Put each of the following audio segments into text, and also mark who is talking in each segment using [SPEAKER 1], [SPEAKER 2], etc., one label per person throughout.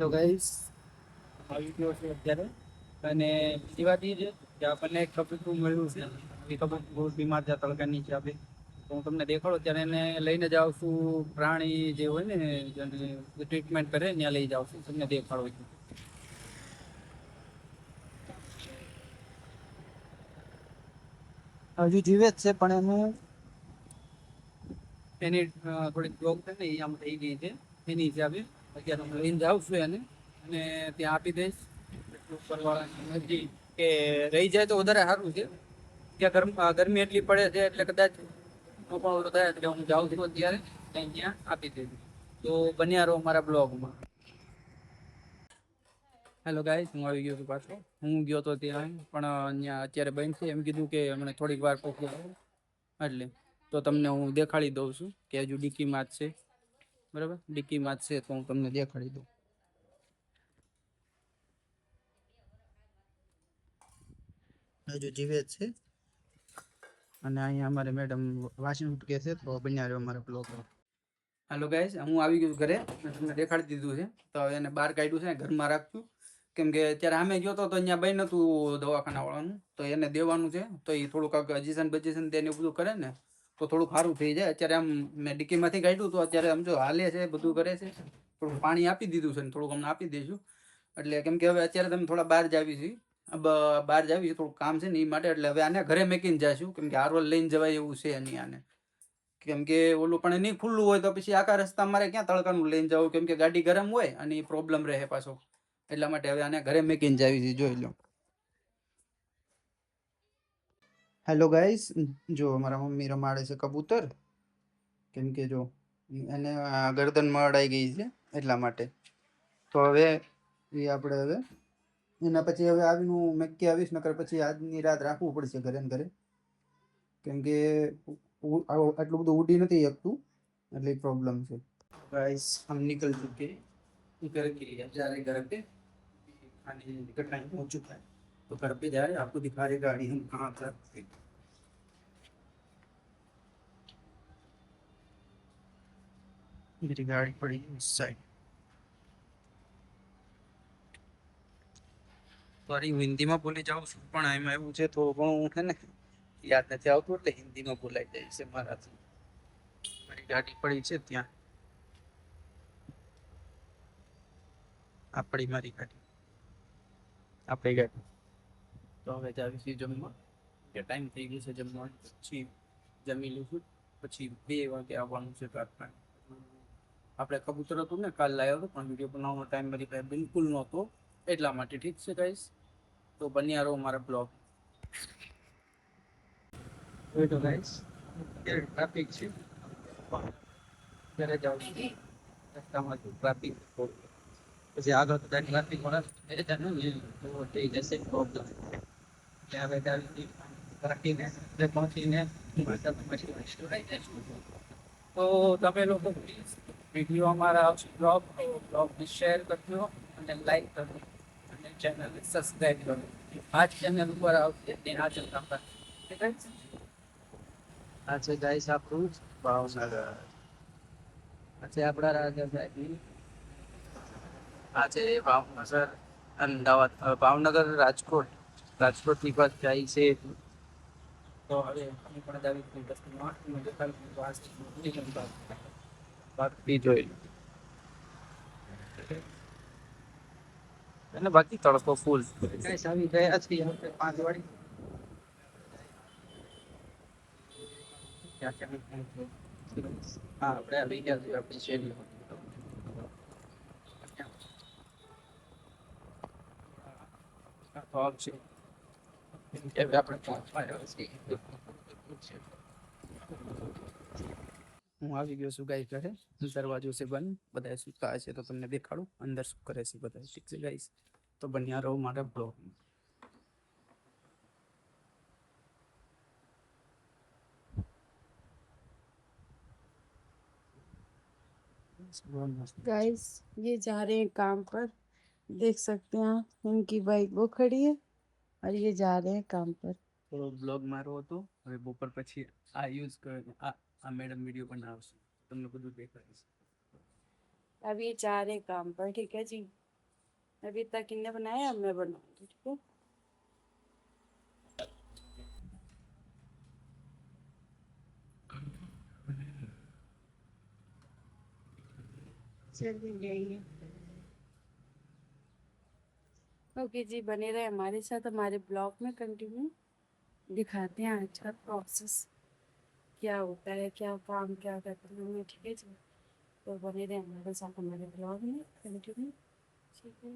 [SPEAKER 1] તો ગાઈસ આવી ગયો છે અત્યારે અને બીજી વાત એ છે કે આપણને એક કબૂતરું મળ્યું છે. એ કબૂતર બહુ બીમાર છે તડકા નીચે આપે તો હું તમને દેખાડો ત્યારે એને લઈને જાઉં છું પ્રાણી જે હોય ને જેને ટ્રીટમેન્ટ કરે ત્યાં લઈ જાઉં છું તમને દેખાડો છું. હજુ જીવે જ છે પણ એની થોડીક રોગ છે ને એ આમ થઈ ગઈ છે એની હિસાબે અત્યારે હું લઈને જાઉં છું એને અને ત્યાં આપી દઈશ. ઉપરવાળાની મરજી કે રહી જાય તો વધારે સારું છે. ત્યાં ગરમી એટલી પડે છે એટલે કદાચ એટલે હું જાઉં છું અત્યારે ત્યાં આપી દઈશ. તો બન્યા રહો મારા બ્લોગમાં. હેલો ગાઈસ, હું આવી ગયો છું પાછો. હું ગયો તો ત્યાં પણ અહીંયા અત્યારે બંધ છે એમ કીધું કે મને થોડીક વાર પછી એટલે તો તમને હું દેખાડી દઉં છું કે હજુ ડીકીમાં જ છે. બરાબર, ડીકીમાં જ છે તો હું તમને દેખાડી દઉં. હજુ જીવે જ છે અને અહીંયા અમારે મેડમ વાસણ ઉટકે છે તો બન્યા રહ્યો અમારા બ્લોગમાં. હાલો ગાઈસ, હું આવી ગયું ઘરે તમને દેખાડી દીધું છે. તો હવે એને બહાર કાઢ્યું છે ઘરમાં રાખશું કેમ કે અત્યારે આમે ગયો તો અહીંયા બઈ નતું દવાખાના વાળાનું તો એને દેવાનું છે તો એ થોડુંક અજીશન બજીશન તેને બધું કરે ને તો થોડું સારું થઈ જાય. અત્યારે આમ મેં ડીકીમાંથી કાઢ્યું તો અત્યારે આમ જો હાલે છે બધું કરે છે. થોડું પાણી આપી દીધું છે ને થોડુંક અમને આપી દઈશું એટલે કેમ કે હવે અત્યારે તમે થોડા બહાર જાવી છીએ બહાર જાવી થોડું કામ છે ને એ માટે એટલે હવે આને ઘરે મેકીને જઈશું કેમ કે હારવલ લઈને જવાય એવું છે નહીં આને કેમ કે ઓલું પણ નહીં ખુલ્લું હોય તો પછી આખા રસ્તા મારે ક્યાં તડકાનું લઈને જવું કેમ કે ગાડી ગરમ હોય અને એ પ્રોબ્લેમ રહે પાછો એટલા માટે હવે આને ઘરે મેકીને જાવી છે. જોઈ લો. હેલો ગાઈસ, જો મારા મમ્મી રમાડે છે કબૂતર કેમ કે જો એને ગરદનમાં અડાઈ ગઈ છે એટલા માટે. તો હવે એ આપણે હવે એના પછી હવે આવીને હું મેકી આવીશ નકર પછી આજની રાત રાખવું પડશે ઘરે ને ઘરે કેમ કે આટલું બધું ઉડી નથી શકતું એટલે प्रॉब्लम છે. गाइस हम निकल चुके घर के लिए जा रहे घर पे खाने का टाइम हो चुका है तो घर पे जा रहे आपको दिखा रहे गाड़ी हम कहाँ पर मेरी गाड़ी पड़ी है उस साइड. સોરી હું હિન્દીમાં બોલી જાઉં છું પણ એમાં એવું છે થોડું ઘણું છે ને યાદ નથી આવતું એટલે હિન્દીમાં બોલાઈ જાય છે મારાથી. મારી ગાડી પડી છે ત્યાં આપણી મારી ગાડી આપણી ગાડી. તો હવે જાવી છીએ જમવા કે ટાઈમ થઈ ગયો છે જમવાનો પછી જમી લઈશું પછી 2 વાગે આવવાનું છે કારખાને. આપણે કબૂતર હતું ને કાલ લાવ્યો હતો પણ વિડીયો બનાવવાનો ટાઈમ મારી પાસે બિલકુલ નહોતો એટલા માટે. ઠીક છે ગાઈસ, તો બન્યા રહો મારા બ્લોગ. તો ગાઈસ અત્યારે ટ્રાફિક છે ઘરે જાઉં છું રસ્તામાં ટ્રાફિક પછી આગળ બધા ટ્રાફિક વાળા થઈ જશે પ્રોબ્લેમ રાખીને પહોંચીને તો તમે લોકો પ્લીઝ વિડીયો અમારા બ્લોગને શેર કરજો અને લાઈક કરજો અને ચેનલને સબસ્ક્રાઈબ કરો. આ ચેનલ ઉપર આવશે આ ચેનલ પર આ છે ગાઈસ આપણું ભાવનગર. આ છે આપણા રાજાભાઈ. આ છે ભાવનગર અમદાવાદ ભાવનગર રાજકોટ રાજકોટની બસ જાય છે તો હવે અમે પણ જાવી બાકી જોઈ અને બાકી તડકો ફૂલ ગાઈસ આવી ગયા છીએ આપણે 5 વાળી. હા આપણે આવી ગયા છીએ આપણી શેરી. હું આવી ગયો છું ગાઈસ ઘરે. દરવાજો છે બંધ, બધા સુતા છે તો તમને દેખાડું અંદર શું કરે છે બધા. ઠીક છે ગાઈસ, તો બન્યા રહો મારા બ્લોગ.
[SPEAKER 2] गाइस ये जा रहे हैं काम पर, देख सकते हैं इनकी बाइक वो खड़ी है और ये जा रहे हैं काम पर.
[SPEAKER 1] થોડો બ્લોગ મારો હતો હવે બપોર પછી આ યુઝ કરે આ મેડમ વિડીયો બનાવશે તમને બધું દેખાડીશ.
[SPEAKER 2] अब ये जा रहे हैं काम पर, ठीक है जी. अभी तक इनने बनाया, अब मैं बनाऊंगी, ठीक है। चलिए जाइए। ओके जी, बने रहे हमारे साथ, हमारे ब्लॉग में कंटिन्यू दिखाते हैं आज का प्रोसेस क्या होता है, क्या काम क्या करते हैं हमें, ठीक है जी। तो बने रहे हमारे साथ हमारे ब्लॉग में कंटिन्यू, ठीक है।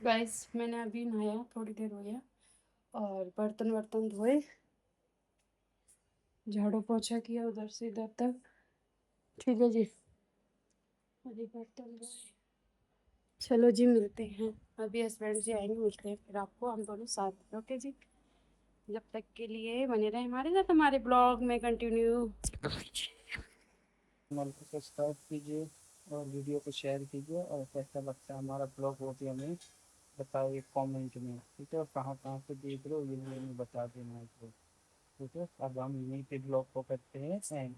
[SPEAKER 2] गाइस मैंने अभी नहाया, थोड़ी देर हो गया, और बर्तन वर्तन धोए, झाड़ू पोछा किया उधर से इधर तक, ठीक है जी। अभी बर्तन धोए। चलो जी, मिलते हैं, अभी हस्बैंड जी आएंगे, मिलते हैं फिर आपको हम दोनों साथ में, ओके जी। जब तक के लिए बने रहे हमारे साथ हमारे ब्लॉग में कंटिन्यू।
[SPEAKER 1] चैनल को सब्सक्राइब कीजिए और वीडियो को शेयर कीजिए, और कैसा लगता है हमारा ब्लॉग वो भी हमें बताइए कमेंट में, ठीक है। और कहाँ कहाँ से देख रहे हो ये हमें बता देना है, ठीक है। अब हम यहीं पे ब्लॉग को करते हैं एंड।